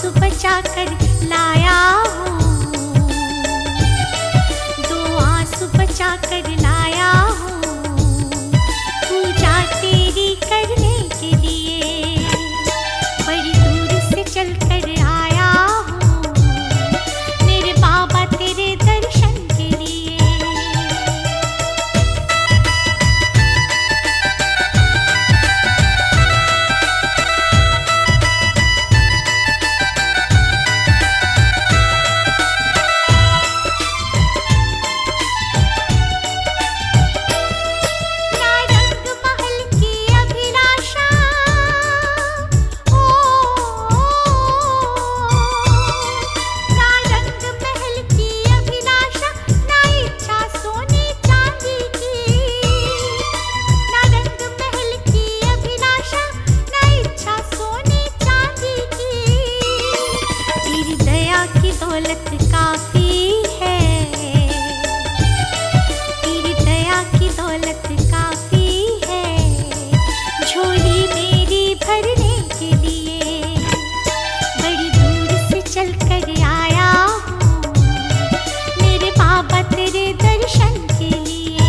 आंसू बचा कर लाया हूँ, 2 आंसू बचा कर लाया हूँ, पूजा तेरी करने के लिए बड़ी दूर से चल कर आया हूँ, मेरे बाबा तेरे दर्शन के लिए। दौलत काफी है, तेरी दया की दौलत काफी है, झोली मेरी भरने के लिए बड़ी दूर से चल कर आया हूँ, मेरे बाबा तेरे दर्शन के लिए।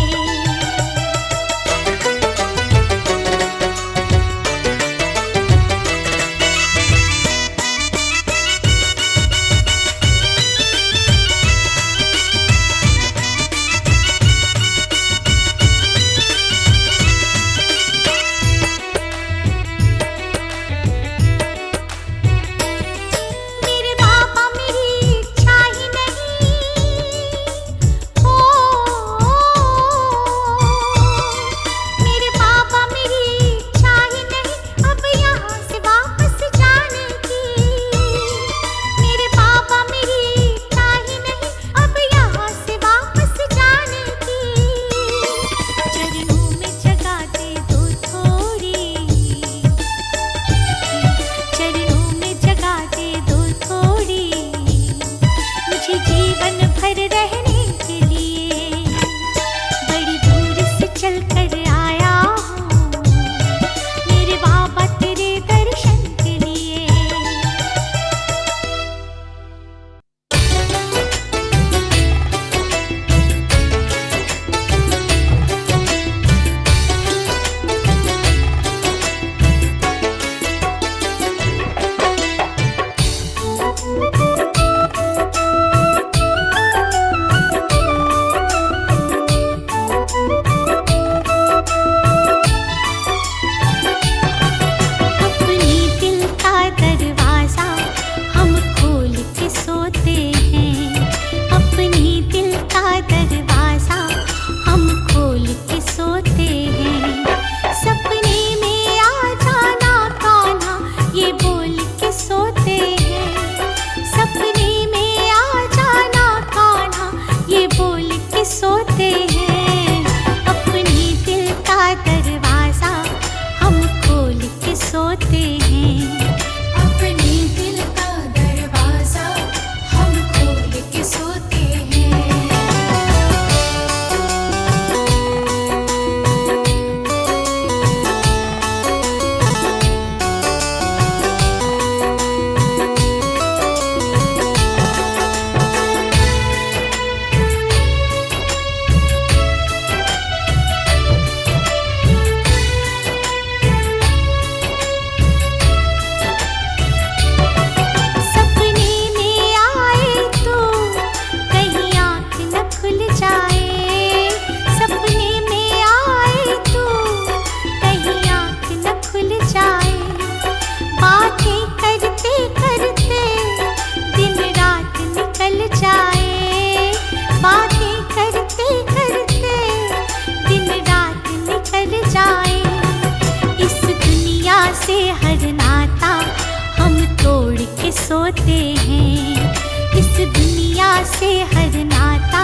सोते हैं, इस दुनिया से हर नाता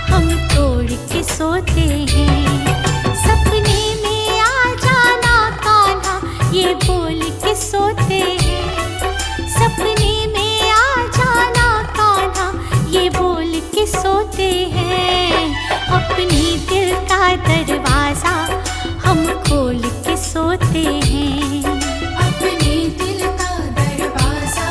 हम तोड़ के सोते हैं। सपने में आ जाना कान्हा ये बोल के सोते हैं, सपने में आ जाना कान्हा ये बोल के सोते हैं। अपने दिल का दरवाजा हम खोल के सोते हैं, अपने दिल का दरवाजा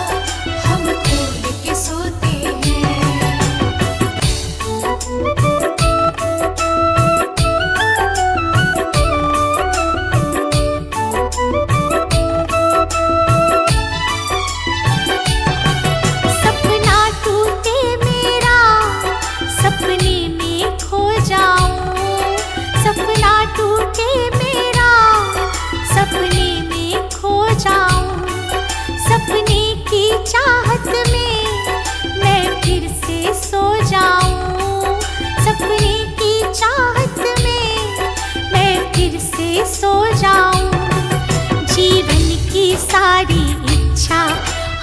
सारी इच्छा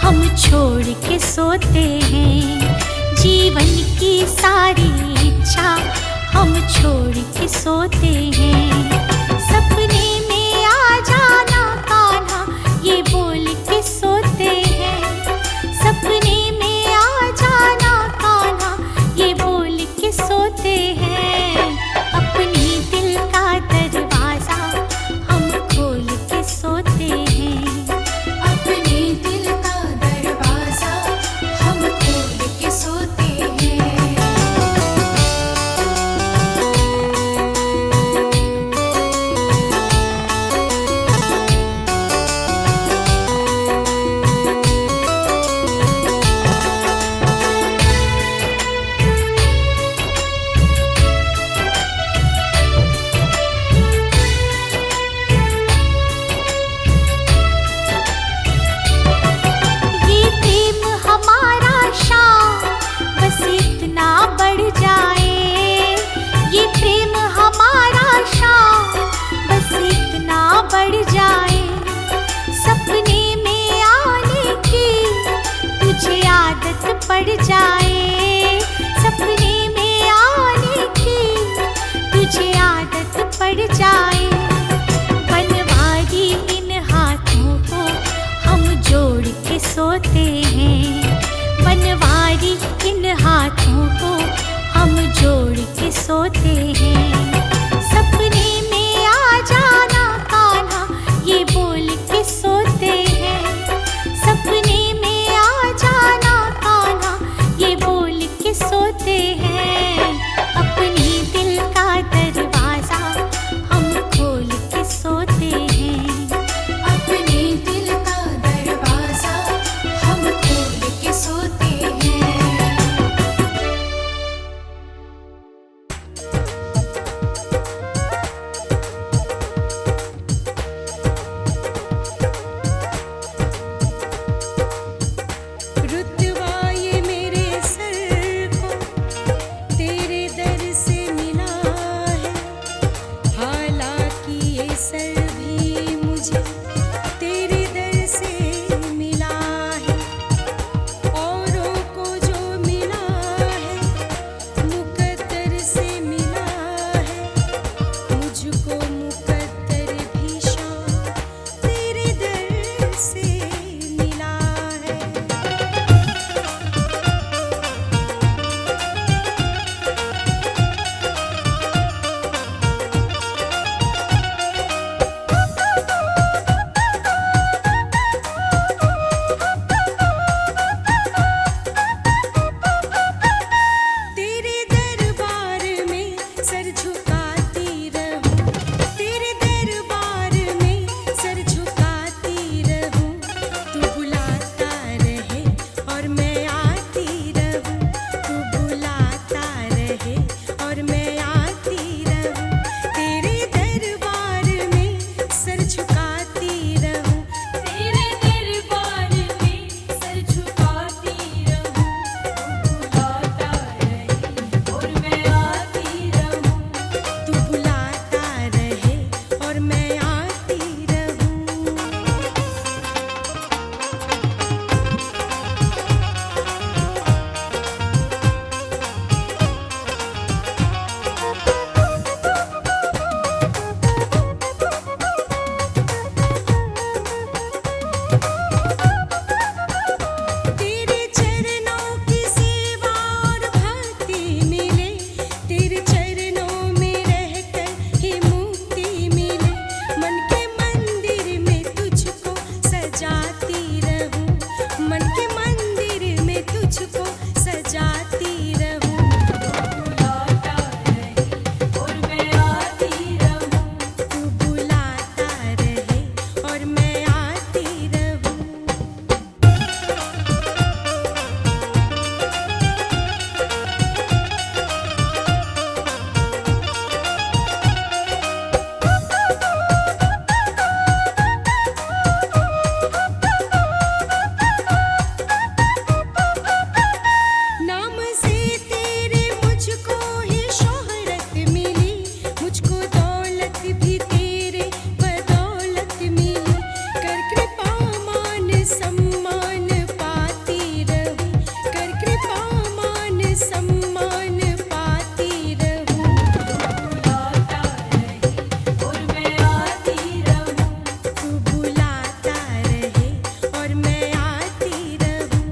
हम छोड़ के सोते हैं। जीवन की सारी इच्छा हम छोड़ के सोते हैं। सपने में आ जाना कान्हा ये बोल के सोते हैं। सपने में आ जाना कान्हा ये बोल के सोते हैं। अपने दिल का दरवाजा हम खोल के सोते हैं। अपने दिल का दरवाजा हम खोल के सोते हैं। ये प्रेम हमारा शाम बस इतना बढ़ जाए। ये प्रेम हमारा शाम बस इतना बढ़ जाए। सपने में आने की तुझे आदत पड़ जाए। सपने में आने की तुझे आदत पड़ जाए। बनवारी इन हाथों को हम जोड़ के सोते हैं। बनवारी इन हाथों को हम जोड़ के सोते हैं। सपने में आ जाना कान्हा ये बोल के सोते हैं। सपने में आ जाना कान्हा ये बोल के सोते हैं। अपने दिल का दरवाजा हम खोल के सोते हैं। अपने दिल का दरवाजा हम खोल के सोते हैं। रुतबा ये मेरे सर को तेरे दर से मिला है। हालांकि ये सर भी मुझे तेरे दर से मिला है। औरों को जो मिला है मुकद्दर से मिला है। मुझको मुकद्दर भी शाम तेरे दर से मिला है। तेरे दरबार में सर झुकाती रहूं। तेरे दरबार में सर झुकाती रहूं। सम्मान पाती रहूं, कर कृपा मान सम्मान पाती रहूं। बुलाता रहे और मैं आती रहूं। तू बुलाता रहे और मैं आती रहूं।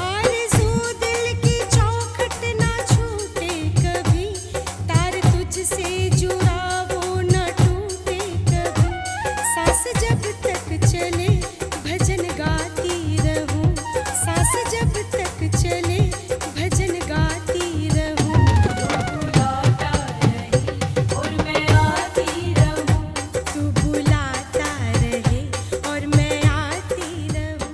आरज़ू दिल की चौखट ना छूटे कभी, तार तुझसे जुड़ा वो ना टूटे कभी। सांस जब तक चले भजन गाती रहूं, सांस जब तक चले भजन गाती रहूं। बुलाता रहे और मैं आती रहूं। तू बुलाता रहे और मैं आती रहूं।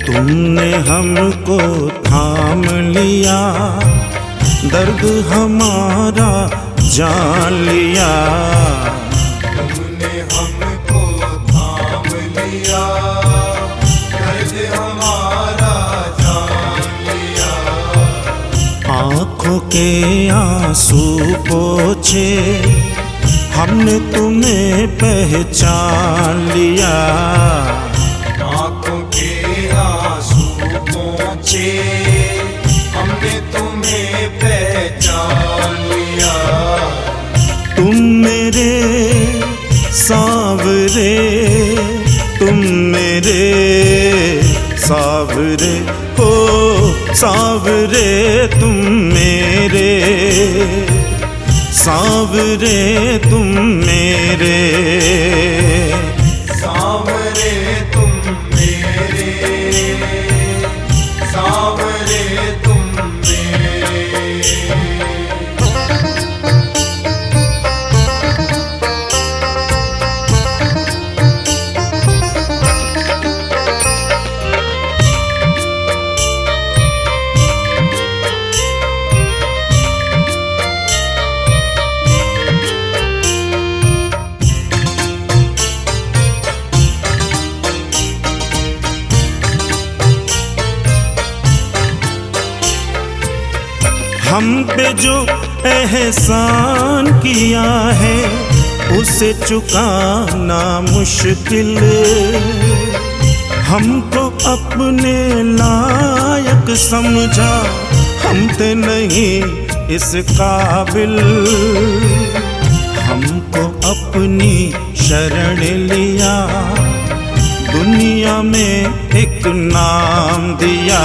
तुमने हमको थाम लिया, दर्द हमारा जान लिया। तुमने हमको थाम लिया, दर्द हमारा जान लिया। आँखों के आंसू पोंछे, हमने तुम्हें पहचान लिया। आँखों के आंसू पोंछे, हमने तुम्हें पहचान लिया। तुम मेरे सांवरे, तुम मेरे सांवरे हो, सांवरे तुम मेरे, सांवरे तुम मेरे। सांवरे तुम मेरे, सांवरे तुम मेरे। हम पे जो एहसान किया है, उसे चुकाना मुश्किल। हमको अपने लायक समझा, हम थे नहीं इस काबिल। हमको अपनी शरण लिया, दुनिया में एक नाम दिया।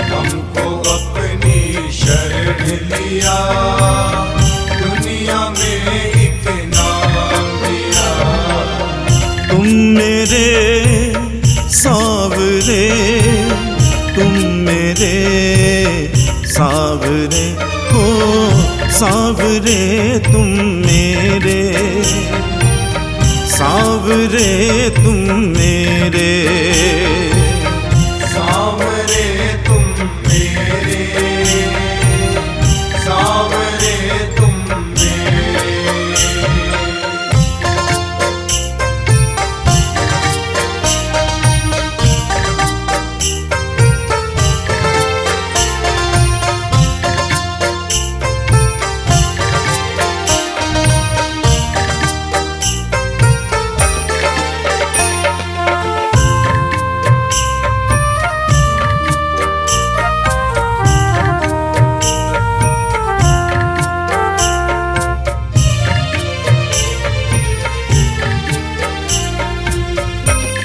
हमको अपनी शरण लिया, दुनिया में एक नाम दिया। तुम मेरे सांवरे, तुम मेरे सांवरे हो, सांवरे तुम मेरे, सांवरे तुम मेरे। सांवरे तुम मेरे, सांवरे तुम मेरे।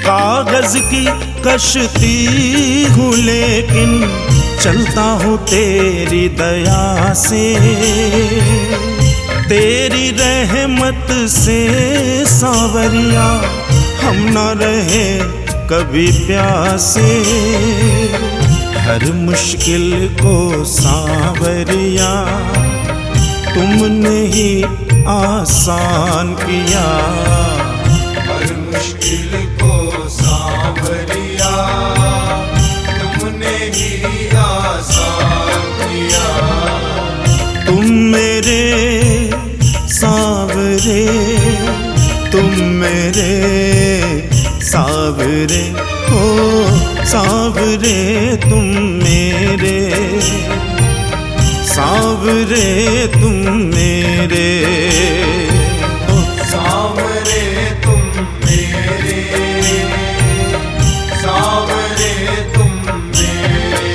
कागज की कश्ती हूँ लेकिन चलता हूँ तेरी दया से, तेरी रहमत से सांवरिया हम न रहे कभी प्यासे। हर मुश्किल को सांवरिया तुमने ही आसान किया। हर मुश्किल को सांवरिया तुमने ही आसान किया। तुम मेरे सांवरे, तुम मेरे सांवरे, ओ सांवरे तुम मेरे, सांवरे तुम मेरे, ओ सांवरे तुम मेरे, सांवरे तुम मेरे।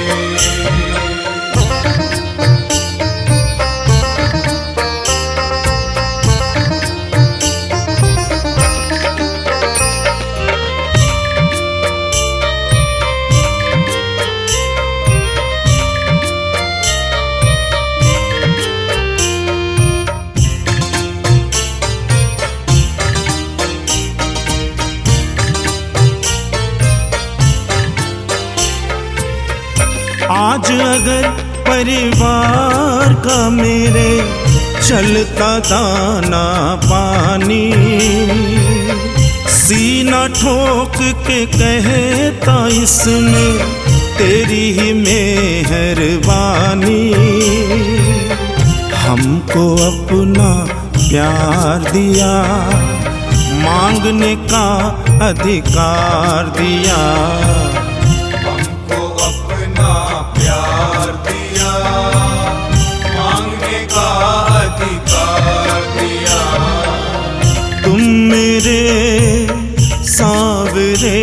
आज अगर परिवार का मेरे चलता दाना पानी, सीना ठोक के कहता इसमें तेरी ही मेहरबानी। हमको अपना प्यार दिया, मांगने का अधिकार दिया। प्यार दिया, मांगने का अधिकार दिया। तुम मेरे सांवरे,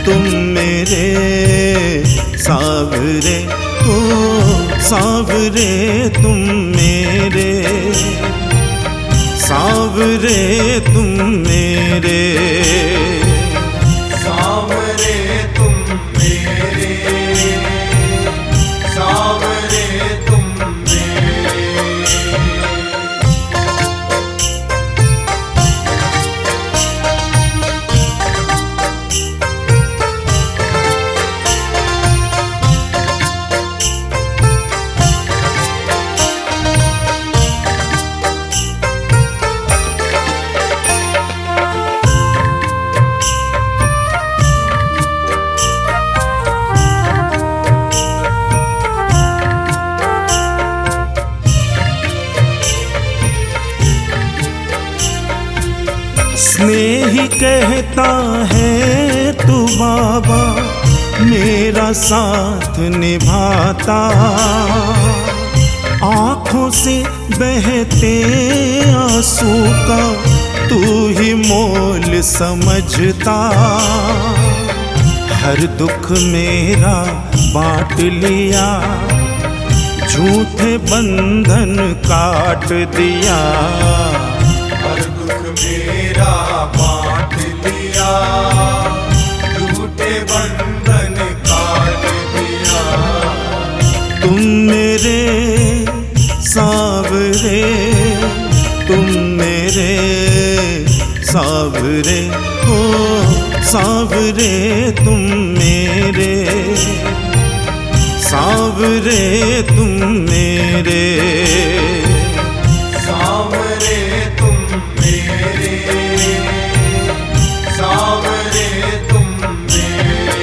तुम मेरे सांवरे, ओ सांवरे तुम मेरे, सांवरे तुम मेरे, सांवरे तुम मेरे, सांवरे तुम मेरे। स्नेही कहता है तू बाबा मेरा साथ निभाता। आँखों से बहते आंसू का तू ही मोल समझता। हर दुख मेरा बांट लिया, झूठे बंधन काट दिया। हर दुख मेरा बांट लिया, झूठे बंधन काट दिया। तुम मेरे सांवरे, तुम मेरे सांवरे, ओ सांवरे तुम मेरे, सांवरे तुम मेरे, सांवरे तुम मेरे, सांवरे तुम मेरे।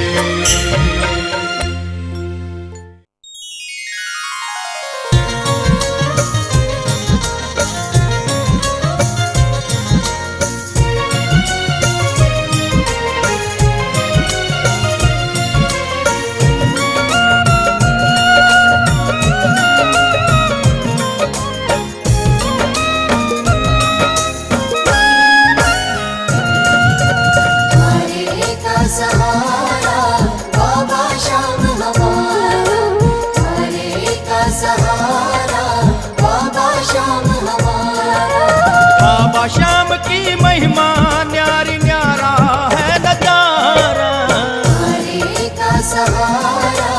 श्याम की महिमा न्यारी न्यारा है नजारा। हरे का सहारा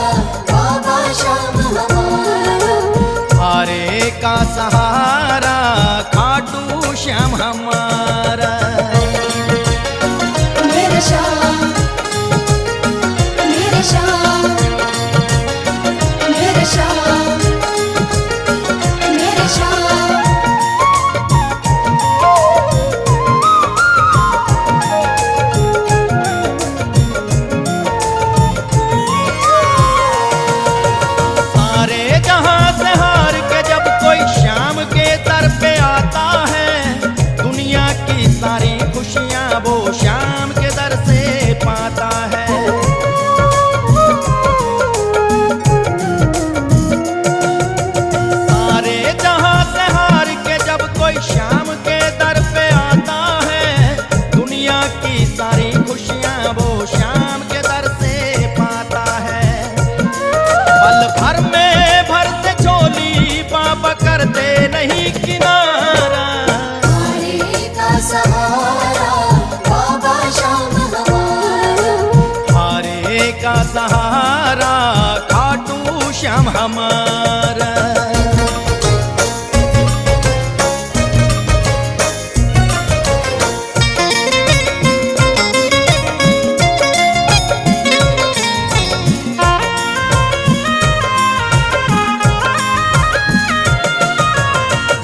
का सहारा खाटू श्याम हमारा। मेरे श्याम, मेरे श्याम, मेरे श्याम, मेरे श्याम। सारे जहां से हार के जब कोई श्याम के दर पे आता है, दुनिया की सारी खुशियां वो श्याम के दर से पाता है। सारे जहां से हार के जब कोई श्याम के दर पे आता है, दुनिया की सारी खुशियां वो श्याम के दर से पाता है। पल भर में भरते झोली बाबा करते नहीं किनारा। हारे का सहारा बाबा श्याम हमारा। हारे का सहारा खाटू श्याम हमारा।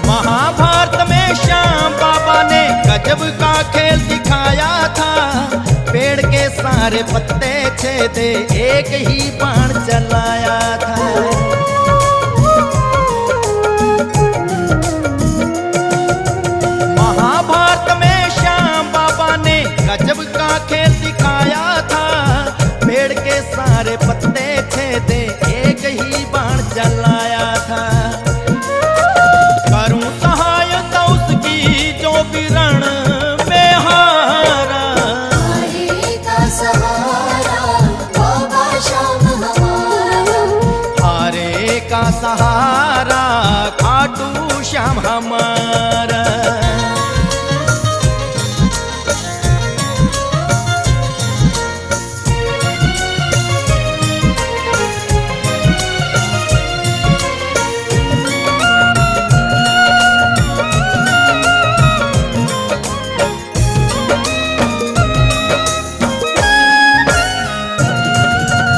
महाभारत में श्याम बाबा ने गजब का खेल दिखाया था। पेड़ के सारे पत्ते छेदे एक ही बाण चलाया था। महाभारत में श्याम बाबा ने गजब का खेल दिखाया था। पेड़ के सारे पत्ते छेदे एक ही बाण चलाया था। करूं सहायता उसकी जो भी रण में हारा। हारे का सहारा बाबा श्याम हमारा। हारे का सहारा खाटू श्याम हमारा।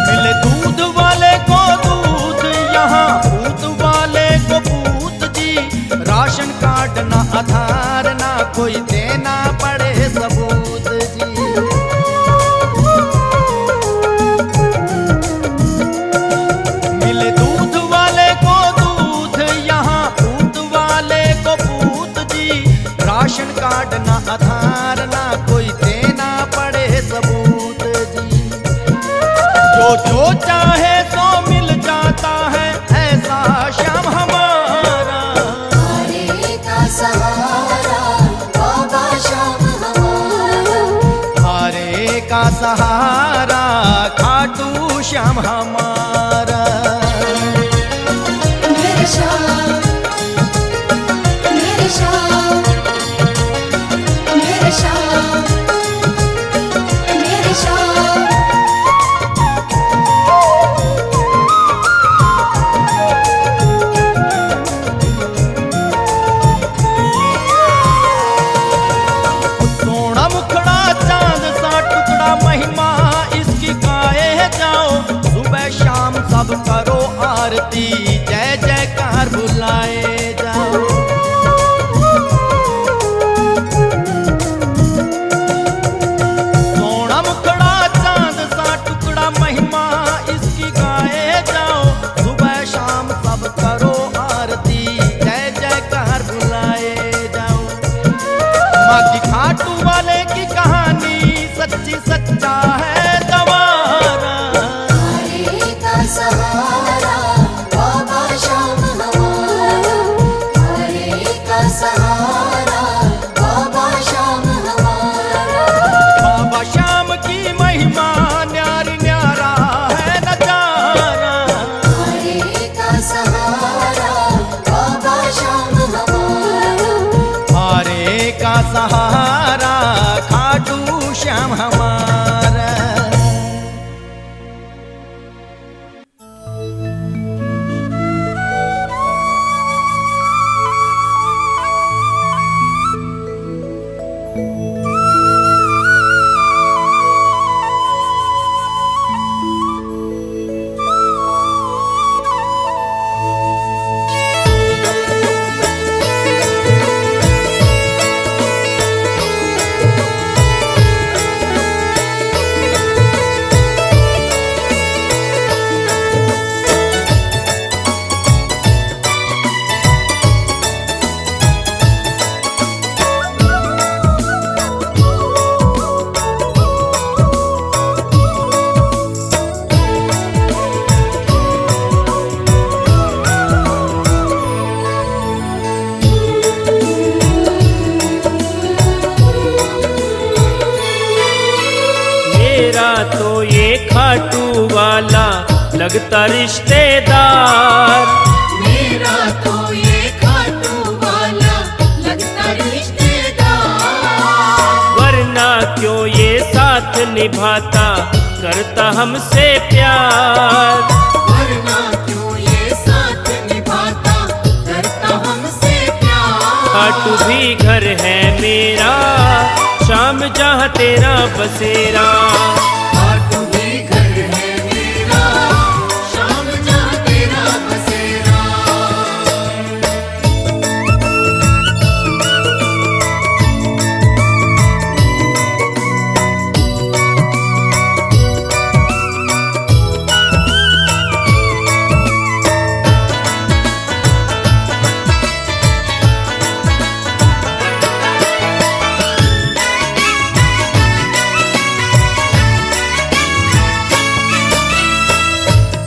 मिले दूध वाले को दूध, यहाँ पूत वाले को पूत जी। राशन कार्ड ना आधार ना कोई देना पड़े सबूत जी। मिले दूध वाले को दूध, यहाँ पूत वाले को पूत जी। राशन कार्ड ना आधार ना कोई देना पड़े सबूत जी। जो चाहे सो मिल जाता है ऐसा श्याम हमारा। हारे का सहारा बाबा श्याम हमारा। हारे का सहारा खाटू श्याम हमारा। मेरे श्याम, मेरे श्याम, मेरे श्याम, मेरे श्याम। सोना मुखड़ा चांद सा टुकड़ा महिमा इसकी गाए जाओ। सुबह शाम सब करो आरती जय जयकार बुलाए जाओ। सोना मुखड़ा चांद सा टुकड़ा महिमा इसकी गाए जाओ। सुबह शाम सब करो आरती जय जयकार बुलाए जाओ। माँ की खाटू वाले की कहानी सच्ची सच्चा है गवारा। हारे का सहारा बाबा श्याम हमारा। हारे का सहारा बाबा श्याम हमारा। बाबा श्याम की महिमा न्यारी न्यारा है नजारा। हारे का सहारा बाबा श्याम हमारा। हारे का सहारा खाटू श्याम हमारा। लगता रिश्तेदार। मेरा तो ये खाटू वाला लगता रिश्तेदार। वरना क्यों ये साथ निभाता करता हमसे प्यार। वरना क्यों ये साथ निभाता करता हमसे प्यार। खाटू भी घर है मेरा, शाम जहाँ तेरा बसेरा। खाटू भी घर है मेरा, शाम जहाँ तेरा बसेरा।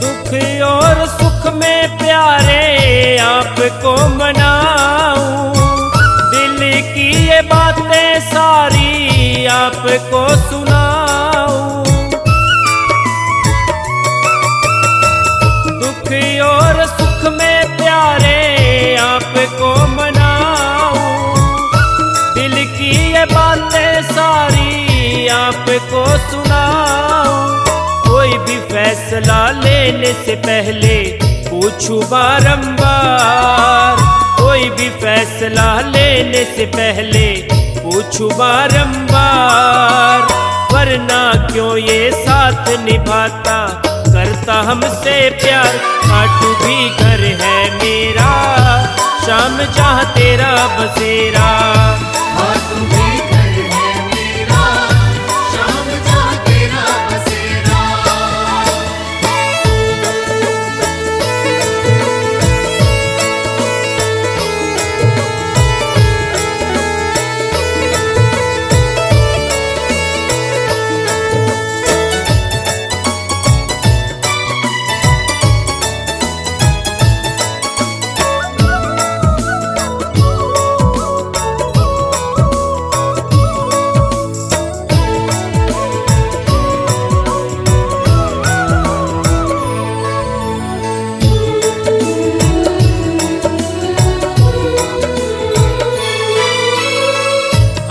दुख और सुख में प्यारे आपको मनाऊं, दिल की ये बातें सारी आपको सुनाऊं। दुख और सुख में प्यारे आपको मनाऊं, दिल की ये बातें सारी आपको सुनाऊं। कोई भी फैसला लेने से पहले पूछूं बारंबार। कोई भी फैसला लेने से पहले पूछूं बारंबार। वरना क्यों ये साथ निभाता करता हमसे प्यार। खाटू भी घर है मेरा, शाम जहाँ तेरा बसेरा। खाटू भी घर है मेरा, शाम जहाँ तेरा बसेरा।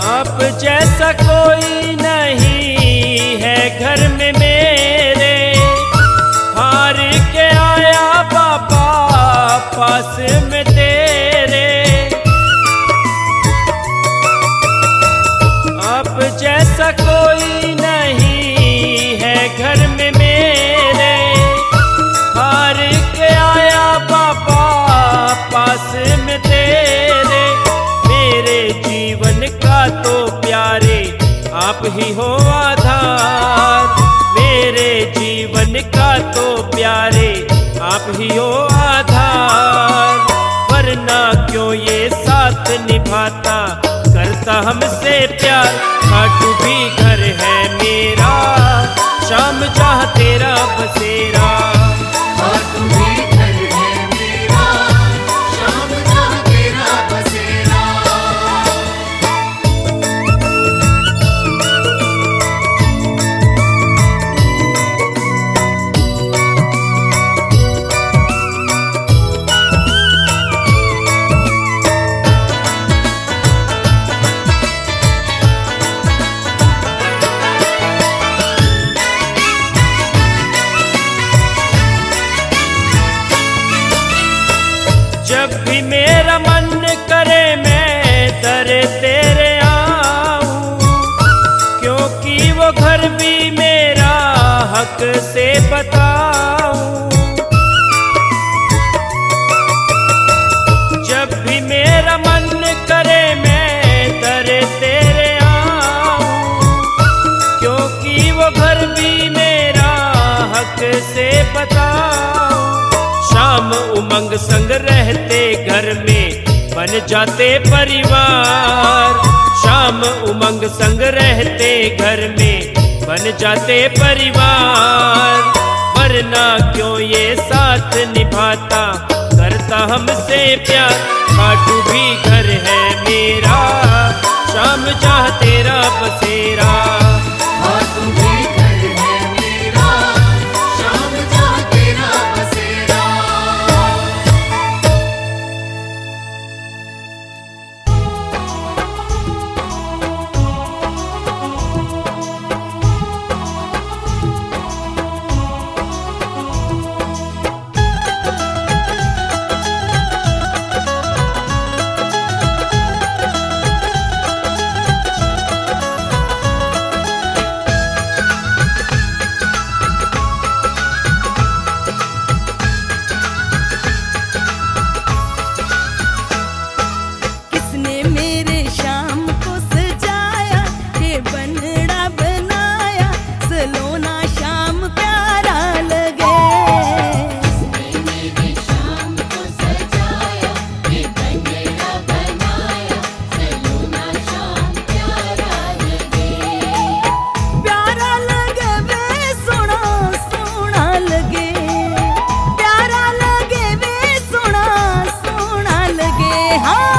आप जैसा कोई नहीं है घर में मेरे, हार के आया बाबा पास में तेरे। आप जैसा कोई नहीं है घर में मेरे, हार के आया बाबा पास में तेरे। मेरे जीवन का तो प्यारे आप ही हो आधार। मेरे जीवन का तो प्यारे आप ही हो आधार। वरना क्यों ये साथ निभाता करता हमसे प्यार। खाटू भी घर है मेरा, शाम जहाँ तेरा बसेरा। खाटू भी घर है मेरा, शाम जहाँ तेरा बसेरा। जब भी मेरा मन करे मैं दर तेरे आऊं, क्योंकि वो घर भी मेरा हक से बताऊं। जब भी मेरा मन करे मैं दर तेरे आऊं, क्योंकि वो घर भी मेरा हक से बताऊं। शाम उमंग संग रहते घर में बन जाते परिवार। शाम उमंग संग रहते घर में बन जाते परिवार। वरना क्यों ये साथ निभाता करता हमसे प्यार। खाटू भी घर है मेरा, शाम जहाँ तेरा बसेरा। खाटू भी घर है मेरा, शाम जहाँ तेरा हाँ